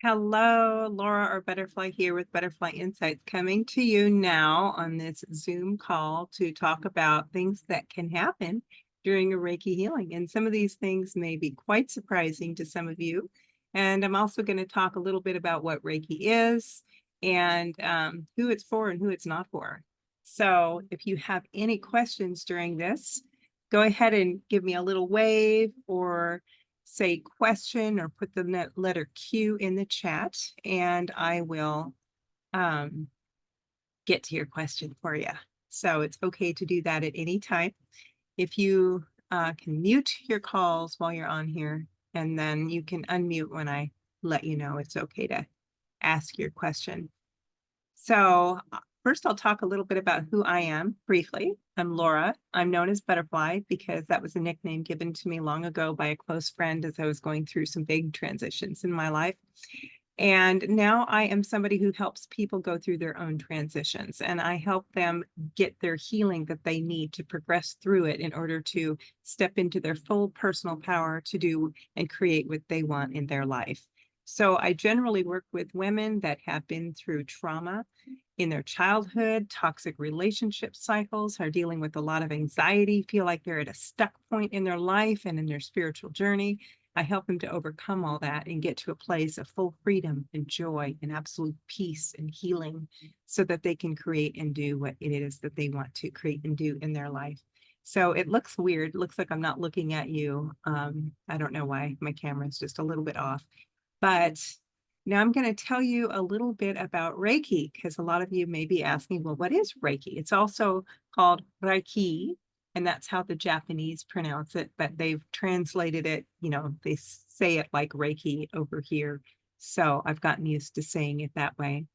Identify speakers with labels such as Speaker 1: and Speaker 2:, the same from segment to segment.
Speaker 1: Hello, Laura or Butterfly here with Butterfly Insights, coming to you now on this Zoom call to talk about things that can happen during a Reiki healing. And some of these things may be quite surprising to some of you. And I'm also going to talk a little bit about what Reiki is and who it's for and who it's not for. So if you have any questions during this, go ahead and give me a little wave or say question or put the letter Q in the chat, and I will get to your question for you. So it's okay to do that at any time. If you can mute your calls while you're on here, and then you can unmute when I let you know it's okay to ask your question. So first, I'll talk a little bit about who I am briefly. I'm Laura. I'm known as Butterfly because that was a nickname given to me long ago by a close friend as I was going through some big transitions in my life. And now I am somebody who helps people go through their own transitions, and I help them get their healing that they need to progress through it in order to step into their full personal power to do and create what they want in their life. So I generally work with women that have been through trauma in their childhood, toxic relationship cycles, are dealing with a lot of anxiety, feel like they're at a stuck point in their life and in their spiritual journey. I help them to overcome all that and get to a place of full freedom and joy and absolute peace and healing so that they can create and do what it is that they want to create and do in their life. So it looks weird. It looks like I'm not looking at you. I don't know why my camera is just a little bit off. But now I'm going to tell you a little bit about Reiki, because a lot of you may be asking, well, what is Reiki? It's also called Reiki, and that's how the Japanese pronounce it, but they've translated it, they say it like Reiki over here. So I've gotten used to saying it that way.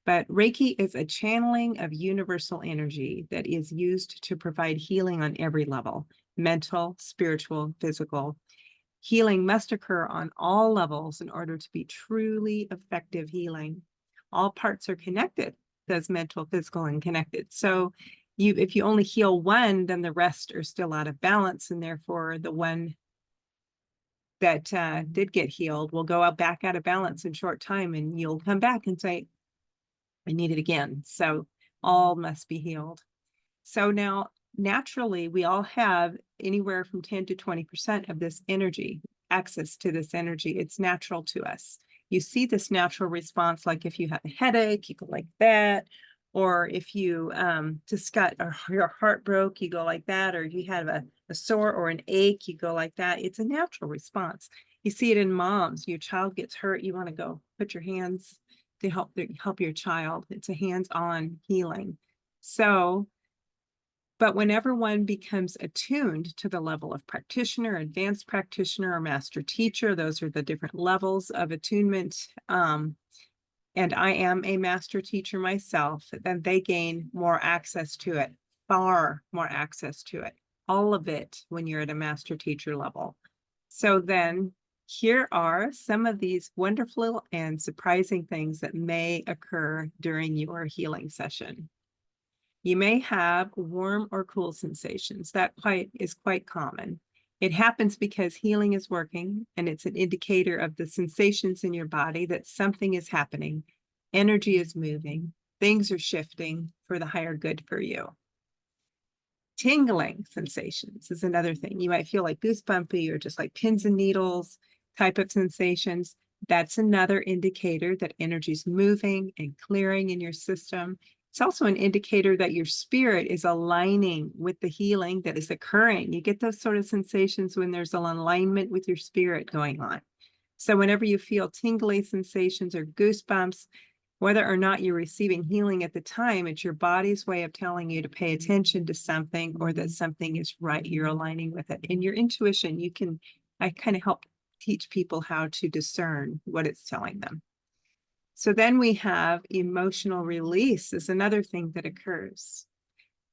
Speaker 1: But Reiki is a channeling of universal energy that is used to provide healing on every level: mental, spiritual, physical. Healing must occur on all levels in order to be truly effective healing. All parts are connected, those mental, physical, and connected. So if you only heal one, then the rest are still out of balance, and therefore the one that did get healed will go back out of balance in short time, and you'll come back and say, I need it again. So all must be healed. So now, naturally, we all have anywhere from 10 to 20% of this energy, access to this energy. It's natural to us. You see this natural response, like if you have a headache, you go like that. Or if you just got your heart broke, you go like that. Or if you have a sore or an ache, you go like that. It's a natural response. You see it in moms. Your child gets hurt, you want to go put your hands to help your child. It's a hands-on healing. So, but whenever one becomes attuned to the level of practitioner, advanced practitioner, or master teacher, those are the different levels of attunement. And I am a master teacher myself, then they gain more access to it, far more access to it, all of it when you're at a master teacher level. So then here are some of these wonderful and surprising things that may occur during your healing session. You may have warm or cool sensations. That is quite common. It happens because healing is working, and it's an indicator of the sensations in your body that something is happening. Energy is moving. Things are shifting for the higher good for you. Tingling sensations is another thing. You might feel like goosebumpy or just like pins and needles type of sensations. That's another indicator that energy is moving and clearing in your system. It's also an indicator that your spirit is aligning with the healing that is occurring. You get those sort of sensations when there's an alignment with your spirit going on. So whenever you feel tingly sensations or goosebumps, whether or not you're receiving healing at the time, it's your body's way of telling you to pay attention to something or that something is right. You're aligning with it. In your intuition, I kind of help teach people how to discern what it's telling them. So then we have emotional release is another thing that occurs.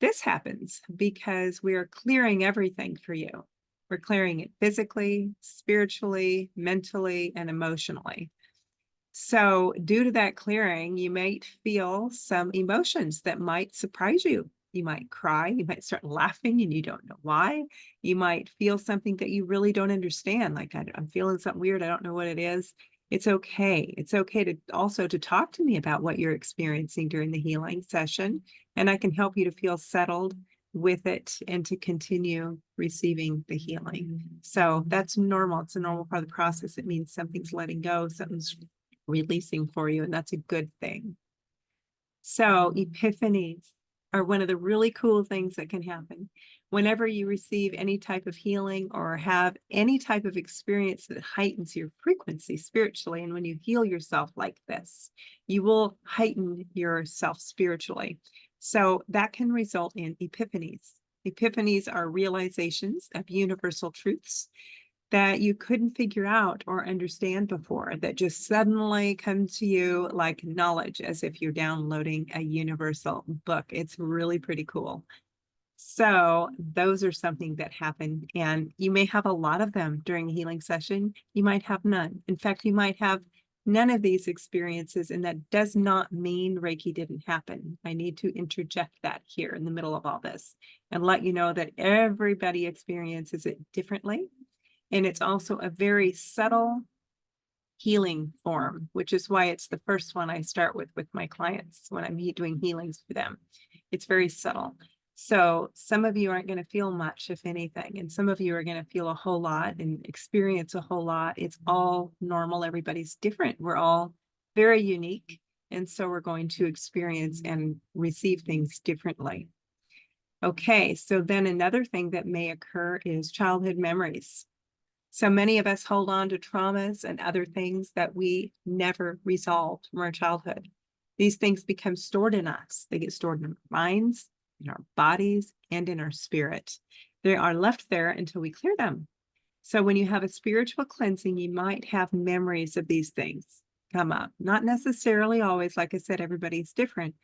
Speaker 1: This happens because we are clearing everything for you. We're clearing it physically, spiritually, mentally, and emotionally. So due to that clearing, you might feel some emotions that might surprise you. You might cry, you might start laughing and you don't know why. You might feel something that you really don't understand, like I'm feeling something weird, I don't know what it is. It's okay. It's okay to also to talk to me about what you're experiencing during the healing session, and I can help you to feel settled with it and to continue receiving the healing. So that's normal. It's a normal part of the process. It means something's letting go, something's releasing for you, and that's a good thing. So epiphanies are one of the really cool things that can happen. Whenever you receive any type of healing or have any type of experience that heightens your frequency spiritually, and when you heal yourself like this, you will heighten yourself spiritually. So that can result in epiphanies. Epiphanies are realizations of universal truths that you couldn't figure out or understand before, that just suddenly come to you like knowledge, as if you're downloading a universal book. It's really pretty cool. So those are something that happen, and you may have a lot of them during a healing session. You might have none. In fact, you might have none of these experiences, and that does not mean Reiki didn't happen. I need to interject that here in the middle of all this and let you know that everybody experiences it differently. And it's also a very subtle healing form, which is why it's the first one I start with my clients when I'm doing healings for them. It's very subtle. So some of you aren't going to feel much, if anything, and some of you are going to feel a whole lot and experience a whole lot. It's all normal. Everybody's different. We're all very unique. And so we're going to experience and receive things differently. Okay, so then another thing that may occur is childhood memories. So many of us hold on to traumas and other things that we never resolved from our childhood. These things become stored in us. They get stored in our minds, in our bodies, and in our spirit. They are left there until we clear them. So when you have a spiritual cleansing, you might have memories of these things come up. Not necessarily always, like I said, everybody's different,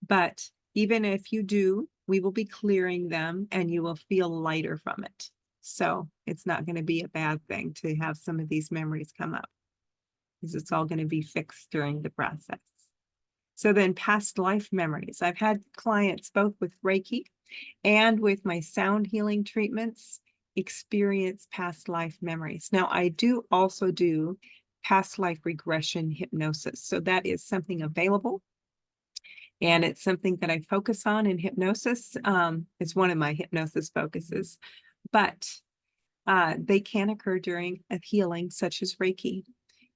Speaker 1: but even if you do, we will be clearing them and you will feel lighter from it. So it's not going to be a bad thing to have some of these memories come up, because it's all going to be fixed during the process. So then past life memories. I've had clients both with Reiki and with my sound healing treatments experience past life memories. Now, I do also do past life regression hypnosis. So that is something available. And it's something that I focus on in hypnosis. It's one of my hypnosis focuses. But they can occur during a healing such as Reiki.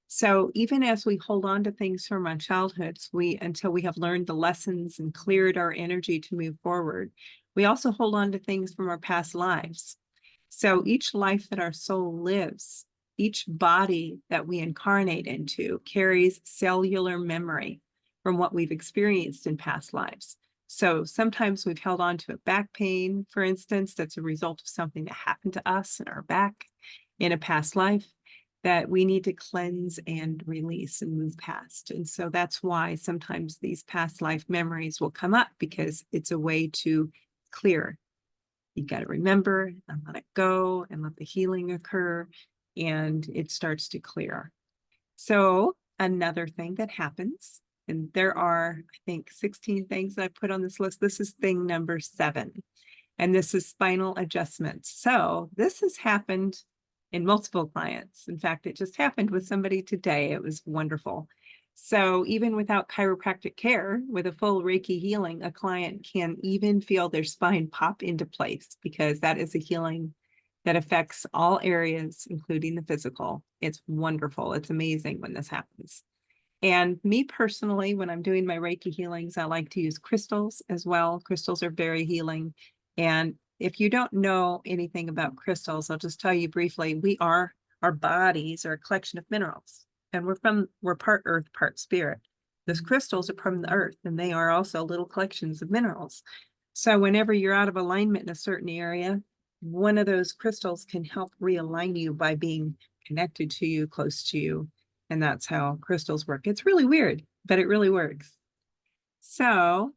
Speaker 1: So even as we hold on to things from our childhoods, until we have learned the lessons and cleared our energy to move forward, we also hold on to things from our past lives. So each life that our soul lives, each body that we incarnate into carries cellular memory from what we've experienced in past lives. So sometimes we've held on to a back pain, for instance, that's a result of something that happened to us in our back in a past life that we need to cleanse and release and move past. And so that's why sometimes these past life memories will come up, because it's a way to clear. You got to remember and let it go and let the healing occur, and it starts to clear. So another thing that happens, and there are, I think, 16 things that I put on this list. This is thing number 7, and this is spinal adjustments. So this has happened in multiple clients. In fact, it just happened with somebody today. It was wonderful. So even without chiropractic care, with a full Reiki healing, a client can even feel their spine pop into place, because that is a healing that affects all areas, including the physical. It's wonderful. It's amazing when this happens. And me personally, when I'm doing my Reiki healings, I like to use crystals as well. Crystals are very healing. And if you don't know anything about crystals, I'll just tell you briefly, our bodies are a collection of minerals, and we're part earth, part spirit. Those crystals are from the earth, and they are also little collections of minerals. So whenever you're out of alignment in a certain area, one of those crystals can help realign you by being connected to you, close to you. And that's how crystals work. It's really weird, but it really works. So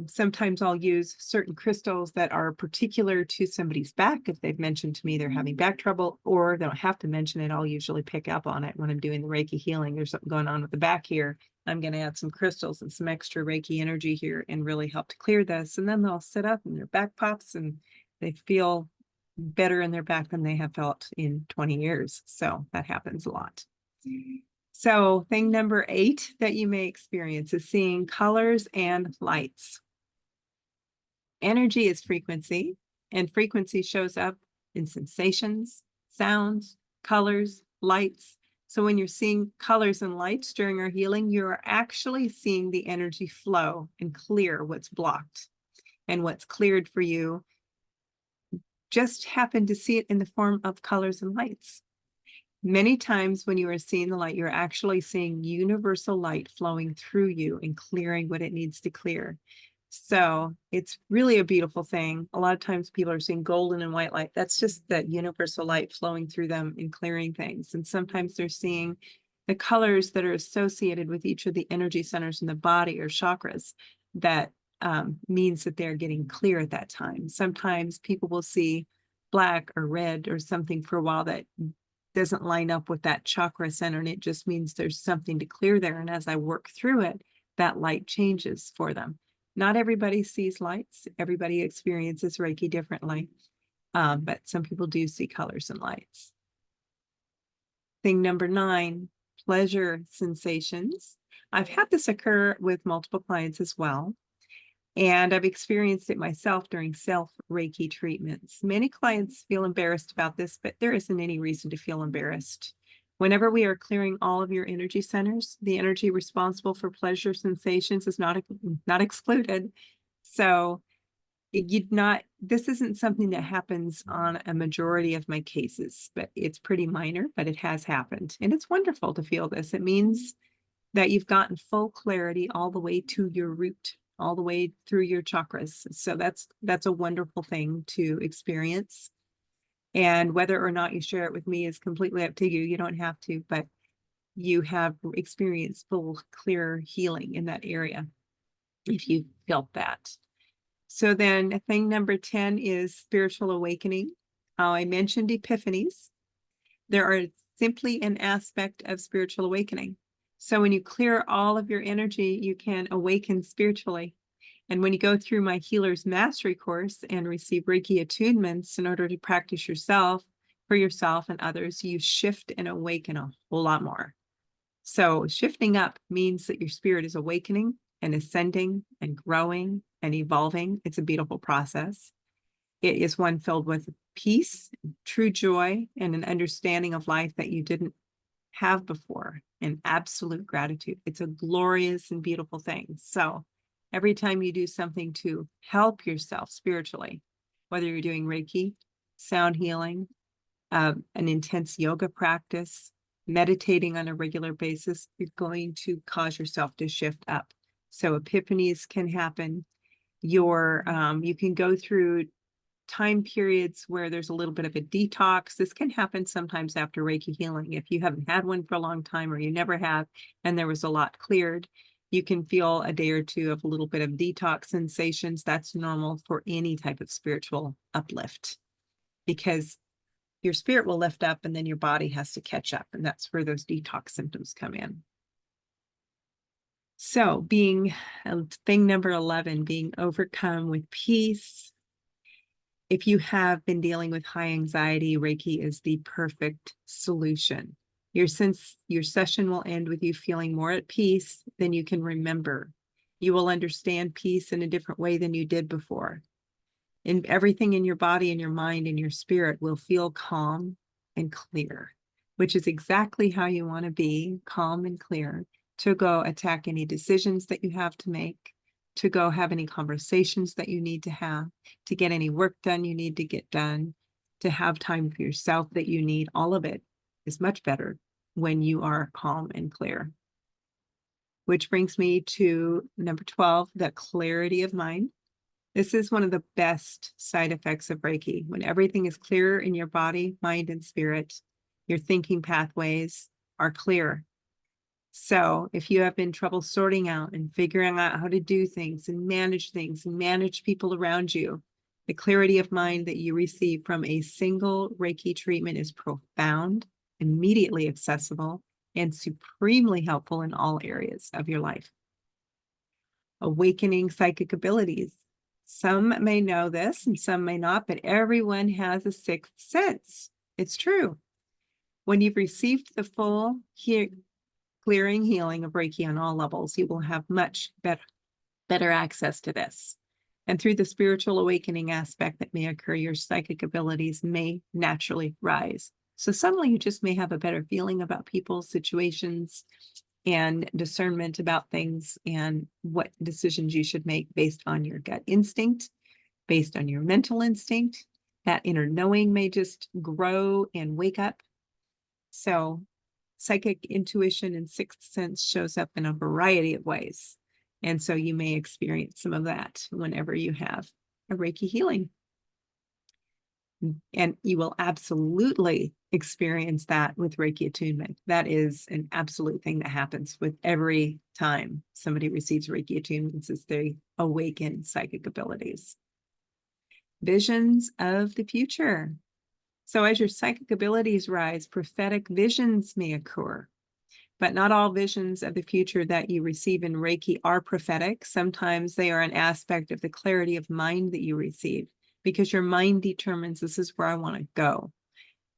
Speaker 1: sometimes I'll use certain crystals that are particular to somebody's back. If they've mentioned to me they're having back trouble, or they don't have to mention it, I'll usually pick up on it when I'm doing the Reiki healing. There's something going on with the back here. I'm going to add some crystals and some extra Reiki energy here and really help to clear this. And then they'll sit up and their back pops and they feel better in their back than they have felt in 20 years. So that happens a lot. So thing number 8 that you may experience is seeing colors and lights. Energy is frequency, and frequency shows up in sensations, sounds, colors, lights. So when you're seeing colors and lights during our healing, you're actually seeing the energy flow and clear what's blocked. And what's cleared for you, just happen to see it in the form of colors and lights. Many times when you are seeing the light, you're actually seeing universal light flowing through you and clearing what it needs to clear. So it's really a beautiful thing. A lot of times people are seeing golden and white light. That's just that universal light flowing through them and clearing things. And sometimes they're seeing the colors that are associated with each of the energy centers in the body or chakras that means that they're getting clear at that time. Sometimes people will see black or red or something for a while that doesn't line up with that chakra center, and it just means there's something to clear there. And as I work through it, that light changes for them. Not everybody sees lights. Everybody experiences Reiki differently, but some people do see colors and lights. Thing number 9, pleasure sensations. I've had this occur with multiple clients as well, and I've experienced it myself during self-Reiki treatments. Many clients feel embarrassed about this, but there isn't any reason to feel embarrassed. Whenever we are clearing all of your energy centers, the energy responsible for pleasure sensations is not excluded. So this isn't something that happens on a majority of my cases, but it's pretty minor, but it has happened. And it's wonderful to feel this. It means that you've gotten full clarity all the way to your root, all the way through your chakras. So that's a wonderful thing to experience. And whether or not you share it with me is completely up to you. You don't have to, but you have experienced full, clear healing in that area if you felt that. So then thing number 10 is spiritual awakening. I mentioned epiphanies. There are simply an aspect of spiritual awakening. So when you clear all of your energy, you can awaken spiritually. And when you go through my Healer's Mastery course and receive Reiki attunements in order to practice for yourself and others, you shift and awaken a whole lot more. So shifting up means that your spirit is awakening and ascending and growing and evolving. It's a beautiful process. It is one filled with peace, true joy, and an understanding of life that you didn't have before, and absolute gratitude. It's a glorious and beautiful thing. So every time you do something to help yourself spiritually, whether you're doing Reiki, sound healing, an intense yoga practice, meditating on a regular basis, you're going to cause yourself to shift up. So epiphanies can happen. You can go through time periods where there's a little bit of a detox. This can happen sometimes after Reiki healing. If you haven't had one for a long time or you never have, and there was a lot cleared, you can feel a day or two of a little bit of detox sensations. That's normal for any type of spiritual uplift, because your spirit will lift up and then your body has to catch up. And that's where those detox symptoms come in. So thing number 11, being overcome with peace. If you have been dealing with high anxiety, Reiki is the perfect solution. Your session will end with you feeling more at peace than you can remember. You will understand peace in a different way than you did before. And everything in your body and your mind and your spirit will feel calm and clear, which is exactly how you want to be, calm and clear, to go attack any decisions that you have to make, to go have any conversations that you need to have, to get any work done you need to get done, to have time for yourself that you need. All of it is much better when you are calm and clear. Which brings me to number 12, the clarity of mind. This is one of the best side effects of Reiki. When everything is clear in your body, mind, and spirit, your thinking pathways are clear. So if you have been trouble sorting out and figuring out how to do things and manage people around you, the clarity of mind that you receive from a single Reiki treatment is profound, immediately accessible, and supremely helpful in all areas of your life. Awakening psychic abilities. Some may know this and some may not, but everyone has a sixth sense. It's true. When you've received the full clearing healing of Reiki on all levels, you will have much better access to this. And through the spiritual awakening aspect that may occur, your psychic abilities may naturally rise. So suddenly you just may have a better feeling about people, situations, and discernment about things and what decisions you should make based on your gut instinct, based on your mental instinct. That inner knowing may just grow and wake up. So psychic intuition and sixth sense shows up in a variety of ways. And so you may experience some of that whenever you have a Reiki healing. And you will absolutely experience that with Reiki attunement. That is an absolute thing that happens with every time somebody receives Reiki attunements, as they awaken psychic abilities. Visions of the future. So as your psychic abilities rise, prophetic visions may occur. But not all visions of the future that you receive in Reiki are prophetic. Sometimes they are an aspect of the clarity of mind that you receive, because your mind determines this is where I want to go.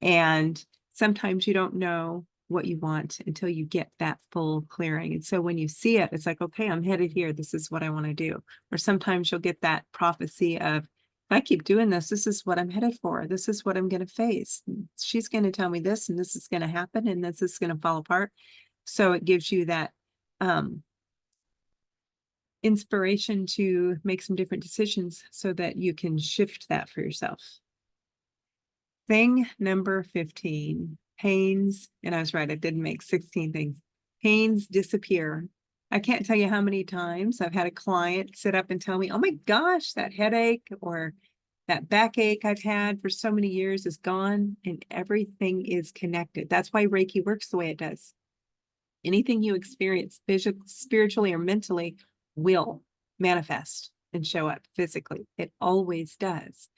Speaker 1: And sometimes you don't know what you want until you get that full clearing. And so when you see it, it's like, okay, I'm headed here. This is what I want to do. Or sometimes you'll get that prophecy of, if I keep doing this, this is what I'm headed for. This is what I'm going to face. She's going to tell me this, and this is going to happen, and this is going to fall apart. So it gives you that inspiration to make some different decisions so that you can shift that for yourself. Thing number 15, pains. And I was right, I didn't make 16 things. Pains disappear. I can't tell you how many times I've had a client sit up and tell me, oh my gosh, that headache or that backache I've had for so many years is gone, and everything is connected. That's why Reiki works the way it does. Anything you experience physically, spiritually, or mentally will manifest and show up physically. It always does.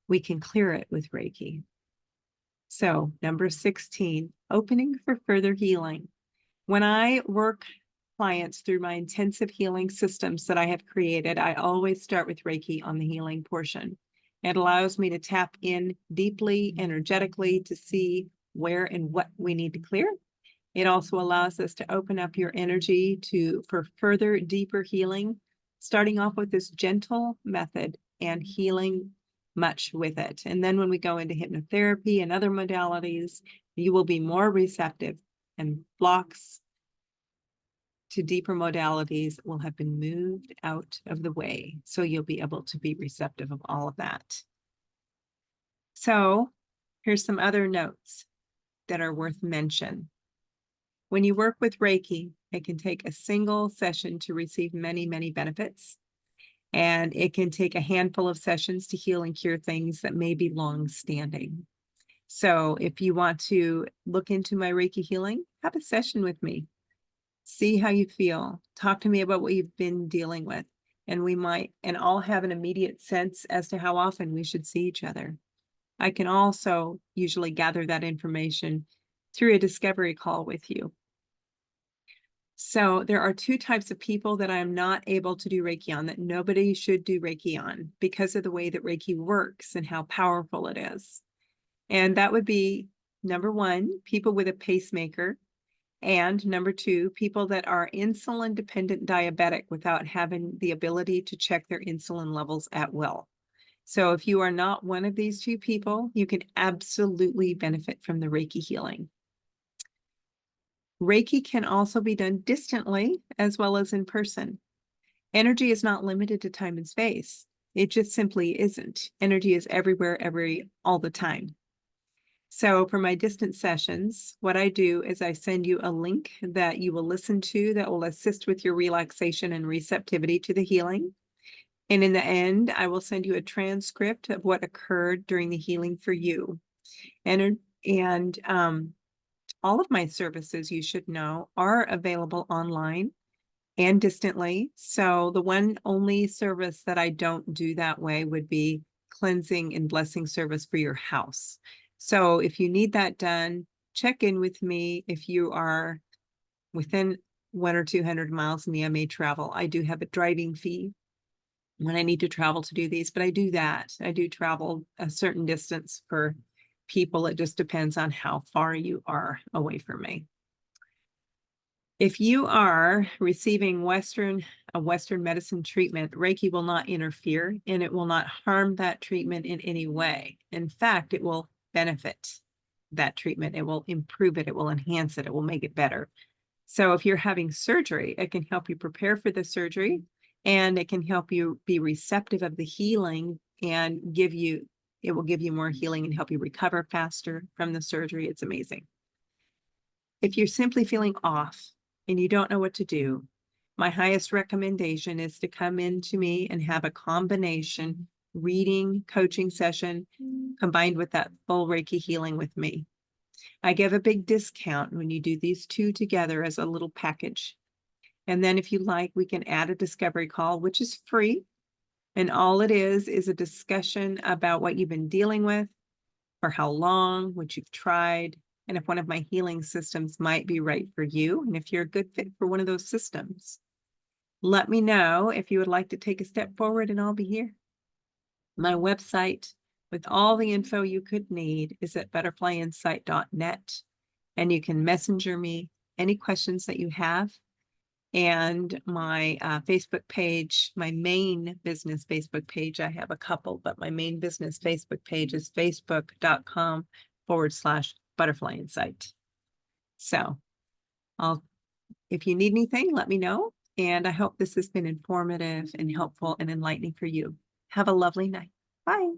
Speaker 1: We can clear it with Reiki. So number 16, opening for further healing. When I work clients through my intensive healing systems that I have created, I always start with Reiki on the healing portion. It allows me to tap in deeply, energetically, to see where and what we need to clear. It also allows us to open up your energy for further, deeper healing, starting off with this gentle method and healing much with it. And then when we go into hypnotherapy and other modalities, you will be more receptive, and blocks to deeper modalities will have been moved out of the way. So you'll be able to be receptive of all of that. So here's some other notes that are worth mention. When you work with Reiki, it can take a single session to receive many, many benefits. And it can take a handful of sessions to heal and cure things that may be long-standing. So if you want to look into my Reiki healing, have a session with me. See how you feel. Talk to me about what you've been dealing with. And we might, and I'll have an immediate sense as to how often we should see each other. I can also usually gather that information through a discovery call with you. So there are two types of people that I am not able to do Reiki on, that nobody should do Reiki on, because of the way that Reiki works and how powerful it is. And that would be, number one, people with a pacemaker, and number two, people that are insulin dependent diabetic without having the ability to check their insulin levels at will. So if you are not one of these two people, you can absolutely benefit from the Reiki healing. Reiki can also be done distantly as well as in person. Energy is not limited to time and space. It just simply isn't. Energy is everywhere, all the time. So for my distant sessions, what I do is I send you a link that you will listen to that will assist with your relaxation and receptivity to the healing. And in the end, I will send you a transcript of what occurred during the healing for you. And all of my services, you should know, are available online and distantly. So the one only service that I don't do that way would be cleansing and blessing service for your house. So if you need that done, check in with me. If you are within 100 or 200 miles of me, I may travel. I do have a driving fee. when I need to travel to do these, but I do that. I do travel a certain distance for people. It just depends on how far you are away from me. If you are receiving a Western medicine treatment, Reiki will not interfere and it will not harm that treatment in any way. In fact, it will benefit that treatment. It will improve it. It will enhance it. It will make it better. So if you're having surgery, it can help you prepare for the surgery, and it can help you be receptive of the healing and it will give you more healing and help you recover faster from the surgery. It's amazing. If you're simply feeling off and you don't know what to do, my highest recommendation is to come in to me and have a combination reading coaching session combined with that full Reiki healing with me. I give a big discount when you do these two together as a little package. And then if you like, we can add a discovery call, which is free. And all it is a discussion about what you've been dealing with, for how long, what you've tried, and if one of my healing systems might be right for you, and if you're a good fit for one of those systems. Let me know if you would like to take a step forward, and I'll be here. My website with all the info you could need is at butterflyinsight.net, and you can messenger me any questions that you have. And my Facebook page, my main business Facebook page, I have a couple, but my main business Facebook page is facebook.com/Butterfly Insight. So if you need anything, let me know. And I hope this has been informative and helpful and enlightening for you. Have a lovely night. Bye.